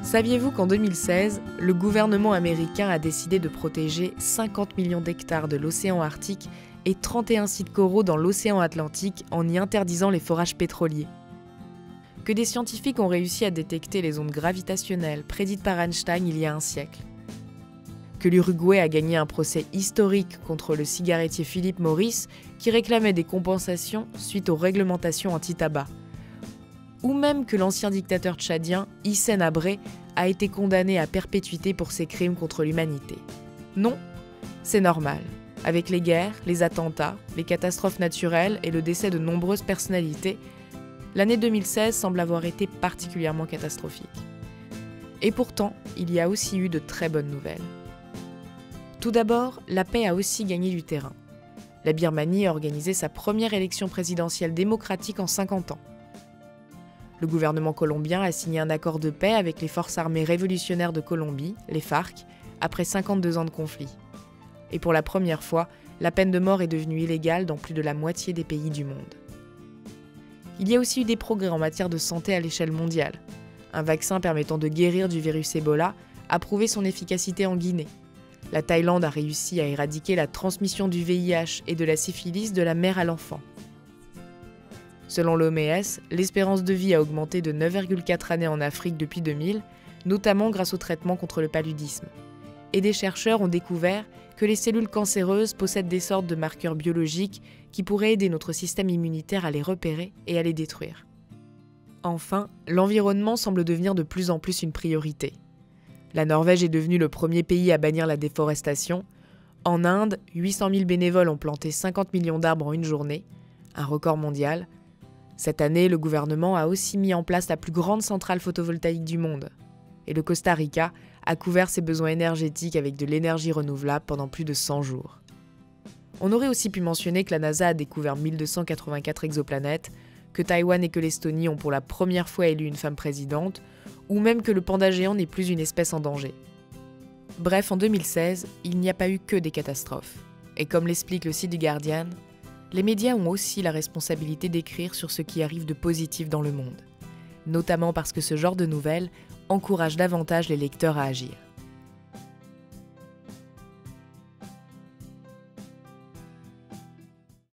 Saviez-vous qu'en 2016, le gouvernement américain a décidé de protéger 50 millions d'hectares de l'océan Arctique et 31 sites coraux dans l'océan Atlantique en y interdisant les forages pétroliers? Que des scientifiques ont réussi à détecter les ondes gravitationnelles prédites par Einstein il y a un siècle? Que l'Uruguay a gagné un procès historique contre le cigarettier Philip Morris qui réclamait des compensations suite aux réglementations anti-tabac? Ou même que l'ancien dictateur tchadien Hissène Habré a été condamné à perpétuité pour ses crimes contre l'humanité? Non, c'est normal. Avec les guerres, les attentats, les catastrophes naturelles et le décès de nombreuses personnalités, l'année 2016 semble avoir été particulièrement catastrophique. Et pourtant, il y a aussi eu de très bonnes nouvelles. Tout d'abord, la paix a aussi gagné du terrain. La Birmanie a organisé sa première élection présidentielle démocratique en 50 ans. Le gouvernement colombien a signé un accord de paix avec les forces armées révolutionnaires de Colombie, les FARC, après 52 ans de conflit. Et pour la première fois, la peine de mort est devenue illégale dans plus de la moitié des pays du monde. Il y a aussi eu des progrès en matière de santé à l'échelle mondiale. Un vaccin permettant de guérir du virus Ebola a prouvé son efficacité en Guinée. La Thaïlande a réussi à éradiquer la transmission du VIH et de la syphilis de la mère à l'enfant. Selon l'OMS, l'espérance de vie a augmenté de 9,4 années en Afrique depuis 2000, notamment grâce au traitement contre le paludisme. Et des chercheurs ont découvert que les cellules cancéreuses possèdent des sortes de marqueurs biologiques qui pourraient aider notre système immunitaire à les repérer et à les détruire. Enfin, l'environnement semble devenir de plus en plus une priorité. La Norvège est devenue le premier pays à bannir la déforestation. En Inde, 800 000 bénévoles ont planté 50 millions d'arbres en une journée, un record mondial. Cette année, le gouvernement a aussi mis en place la plus grande centrale photovoltaïque du monde. Et le Costa Rica a couvert ses besoins énergétiques avec de l'énergie renouvelable pendant plus de 100 jours. On aurait aussi pu mentionner que la NASA a découvert 1284 exoplanètes, que Taïwan et que l'Estonie ont pour la première fois élu une femme présidente, ou même que le panda géant n'est plus une espèce en danger. Bref, en 2016, il n'y a pas eu que des catastrophes. Et comme l'explique le site du Guardian, les médias ont aussi la responsabilité d'écrire sur ce qui arrive de positif dans le monde, notamment parce que ce genre de nouvelles encourage davantage les lecteurs à agir.